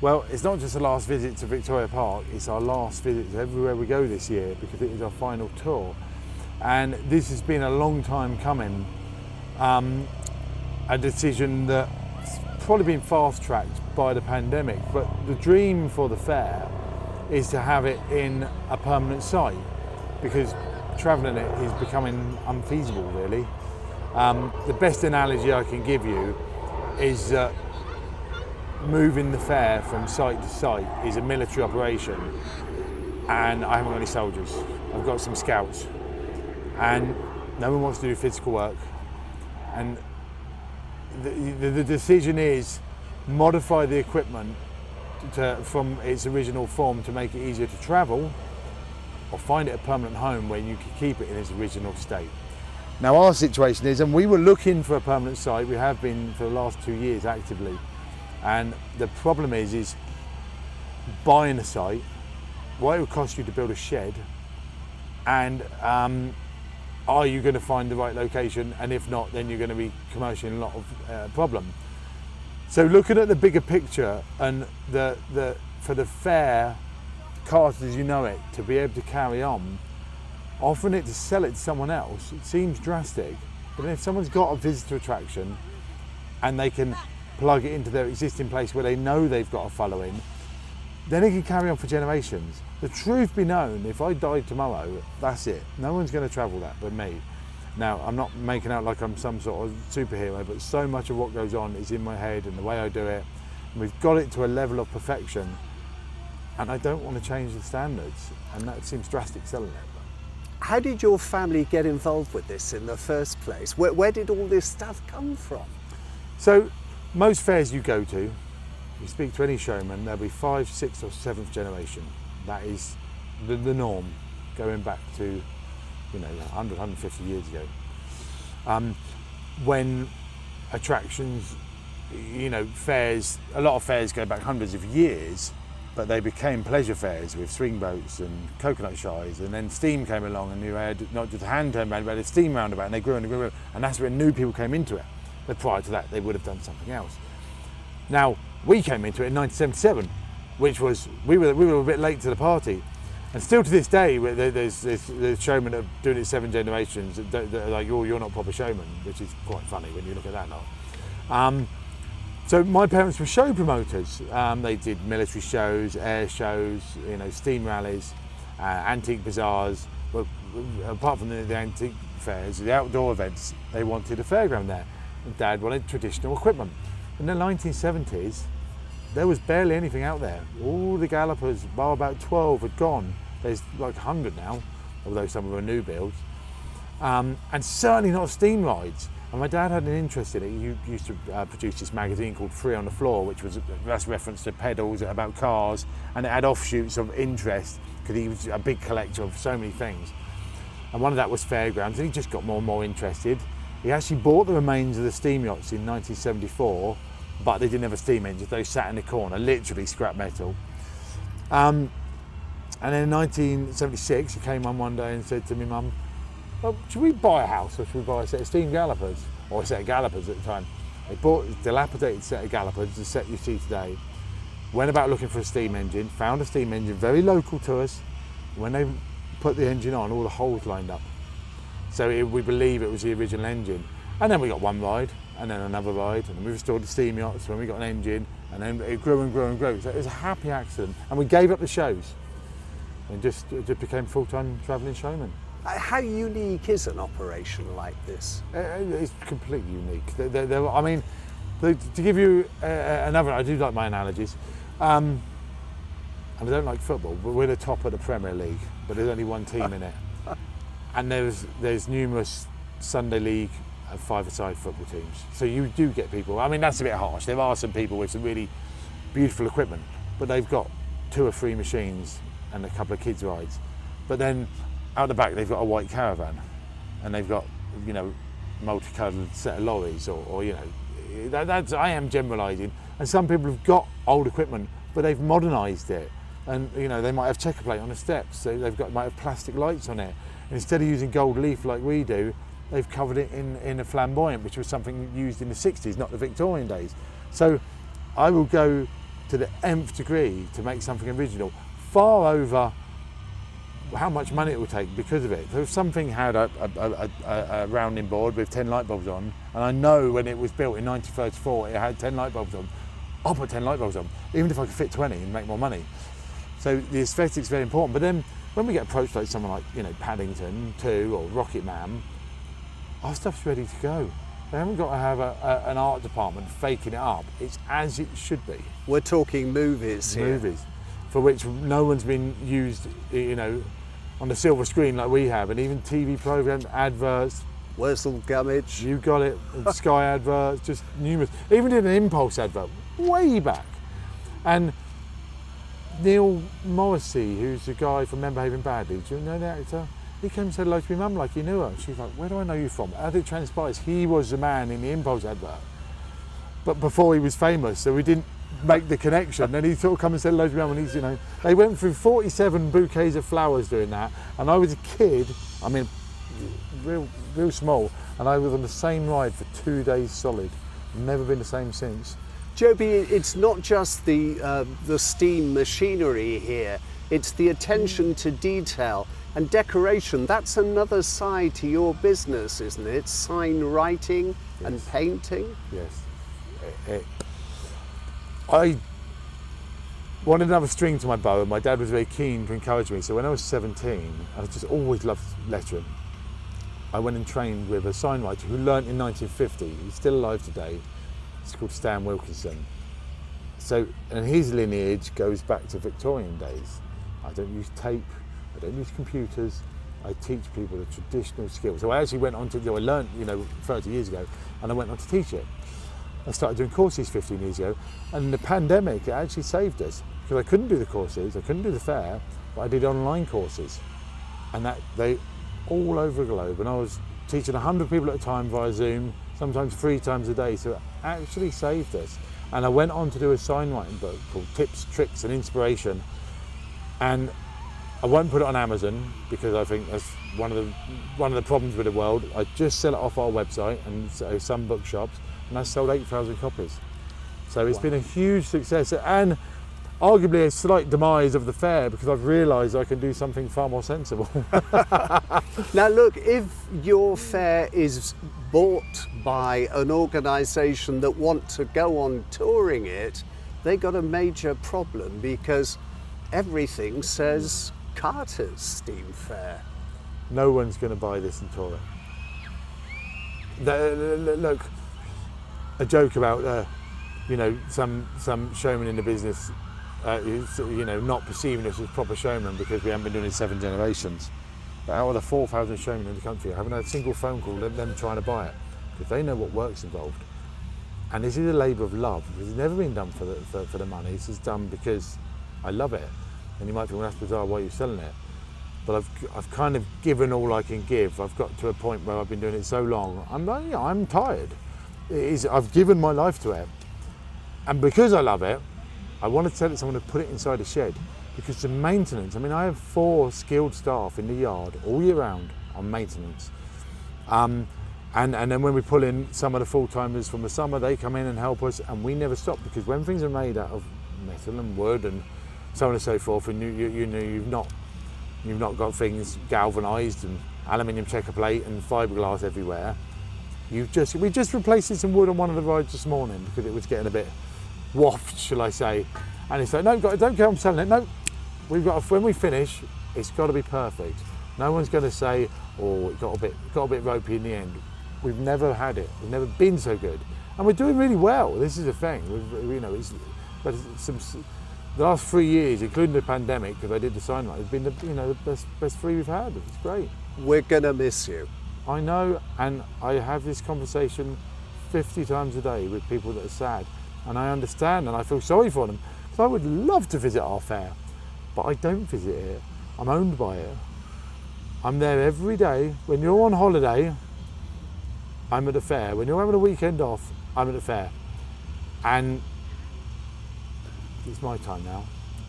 Well, it's not just the last visit to Victoria Park, it's our last visit to everywhere we go this year because it is our final tour. And this has been a long time coming, a decision that's probably been fast-tracked by the pandemic, but the dream for the fair is to have it in a permanent site because travelling it is becoming unfeasible really. The best analogy I can give you is that moving the fair from site to site is a military operation, and I haven't got any soldiers. I've got some scouts, and no one wants to do physical work. And the decision is modify the equipment from its original form to make it easier to travel, or find it a permanent home where you can keep it in its original state. Now our situation is, and we were looking for a permanent site, we have been for the last 2 years actively, and the problem is buying a site, what it would cost you to build a shed, and are you going to find the right location, and if not, then you're going to be commercially in a lot of problem. So looking at the bigger picture, and for the fair, Carter as you know it, to be able to carry on, offering it to sell it to someone else, it seems drastic, but if someone's got a visitor attraction and they can plug it into their existing place where they know they've got a following, then it can carry on for generations. The truth be known, if I died tomorrow, that's it. No one's going to travel that but me. Now, I'm not making out like I'm some sort of superhero, but so much of what goes on is in my head and the way I do it. And we've got it to a level of perfection, and I don't want to change the standards, and that seems drastic selling it. How did your family get involved with this in the first place? Where did all this stuff come from? So, most fairs you go to, you speak to any showman, there'll be 5th, 6th or 7th generation. That is the norm, going back to 100, 150 years ago. When attractions, fairs, a lot of fairs go back hundreds of years, but they became pleasure fairs with swing boats and coconut shies, and then steam came along and you had not just a hand turn round, but a steam roundabout, and they grew and grew, and that's when new people came into it. But prior to that, they would have done something else. Now, we came into it in 1977, which was, we were a bit late to the party. And still to this day, there's showmen that are doing it 7 generations that are like, oh, you're not proper showman, which is quite funny when you look at that now. So my parents were show promoters. They did military shows, air shows, steam rallies, antique bazaars. But apart from the antique fairs, the outdoor events, they wanted a fairground there. And Dad wanted traditional equipment. In the 1970s, there was barely anything out there. All the gallopers, bar about 12, had gone. There's like 100 now, although some of them are new builds. And certainly not steam rides. And my dad had an interest in it. He used to produce this magazine called Free on the Floor, that's reference to pedals, about cars, and it had offshoots of interest because he was a big collector of so many things. And one of that was fairgrounds, and he just got more and more interested. He actually bought the remains of the steam yachts in 1974, but they didn't have a steam engine. They sat in the corner, literally scrap metal. And then in 1976, he came on one day and said to me, Mum, well, should we buy a house or should we buy a set of steam gallopers? Or a set of gallopers at the time. They bought a dilapidated set of gallopers, the set you see today. Went about looking for a steam engine, found a steam engine very local to us. When they put the engine on, all the holes lined up. So we believe it was the original engine. And then we got one ride, and then another ride, and we restored the steam yachts when we got an engine, and then it grew and grew and grew. So it was a happy accident, and we gave up the shows and just became full-time travelling showmen. How unique is an operation like this? It's completely unique. To give you another, I do like my analogies, and I don't like football, but we're the top of the Premier League, but there's only one team in it. And there's numerous Sunday League 5-a-side football teams. So you do get people, that's a bit harsh. There are some people with some really beautiful equipment, but they've got 2 or 3 machines and a couple of kids' rides. But then out the back, they've got a white caravan, and they've got, multicoloured set of lorries, I am generalising. And some people have got old equipment, but they've modernised it. And, they might have checker plate on the steps, so might have plastic lights on it. And instead of using gold leaf like we do, they've covered it in a flamboyant, which was something used in the 60s, not the Victorian days. So I will go to the nth degree to make something original, far over how much money it will take because of it. So if something had a rounding board with 10 light bulbs on, and I know when it was built in 1934 it had 10 light bulbs on, I'll put 10 light bulbs on, even if I could fit 20 and make more money. So the aesthetic's very important. But then when we get approached like someone like, you know, Paddington 2 or Rocket Man, our stuff's ready to go. They haven't got to have an art department faking it up. It's as it should be. We're talking movies here. Movies, for which no one's been used, you know, on the silver screen like we have, and even TV programs, adverts. Wurzel Gummidge. You got it. Sky adverts, just numerous. Even did an Impulse advert way back. And Neil Morrissey, who's the guy from Men Behaving Badly, do you know the actor? He came and said hello to my mum like he knew her. She's like, where do I know you from? As it transpires, he was the man in the Impulse advert. But before he was famous, so we didn't make the connection. Then he sort of come and said hello to my mum, and he's, you know, they went through 47 bouquets of flowers doing that. And I was a kid, I mean, real small, and I was on the same ride for 2 days solid. Never been the same since. Joby, it's not just the steam machinery here, it's the attention to detail and decoration. That's another side to your business, isn't it? Sign writing and painting. Yes. I wanted another string to my bow, and my dad was very keen to encourage me. So when I was 17, I just always loved lettering. I went and trained with a sign writer who learnt in 1950. He's still alive today. It's called Stan Wilkinson. So, and his lineage goes back to Victorian days. I don't use tape, I don't use computers, I teach people the traditional skills. So I actually went on to, I learned, 30 years ago, and I went on to teach it. I started doing courses 15 years ago, and the pandemic, it actually saved us, because I couldn't do the courses, I couldn't do the fair, but I did online courses. And that, they, all over the globe, and I was teaching 100 people at a time via Zoom, sometimes 3 times a day, so it actually saved us. And I went on to do a sign writing book called Tips, Tricks and Inspiration, and I won't put it on Amazon because I think that's one of the problems with the world. I just sell it off our website and so some bookshops, and I sold 8,000 copies. So it's been a huge success, and arguably a slight demise of the fair, because I've realised I can do something far more sensible. Now look, if your fair is bought by an organisation that want to go on touring it, they got a major problem, because everything says Carter's Steam Fair. No one's going to buy this and tour it. Look, a joke about some showman in the business not perceiving us as proper showmen because we haven't been doing it in 7 generations. But out of the 4,000 showmen in the country, I haven't had a single phone call of them trying to buy it, because they know what work's involved. And this is a labour of love. It's never been done for the money. This is done because I love it. And you might think, well, that's bizarre, why are you selling it? But I've kind of given all I can give. I've got to a point where I've been doing it so long, I'm tired. I've given my life to it. And because I love it, I want to tell someone to put it inside a shed, because the maintenance, I have 4 skilled staff in the yard all year round on maintenance. And then when we pull in some of the full-timers from the summer, they come in and help us, and we never stop, because when things are made out of metal and wood and so on and so forth, and you've not got things galvanised and aluminium checker plate and fiberglass everywhere, we just replaced some wood on one of the rides this morning because it was getting a bit waft, shall I say, and it's like, no, don't care, I'm selling it. No, when we finish, it's got to be perfect. No one's going to say, oh, it got a bit ropey in the end. We've never had it. We've never been so good, and we're doing really well. This is the thing. The last 3 years, including the pandemic, because I did the sign writing, has been the best 3 we've had. It's great. We're gonna miss you. I know, and I have this conversation 50 times a day with people that are sad, and I understand, and I feel sorry for them, because I would love to visit our fair, but I don't visit it. I'm owned by it. I'm there every day. When you're on holiday, I'm at the fair. When you're having a weekend off, I'm at the fair. And it's my time now.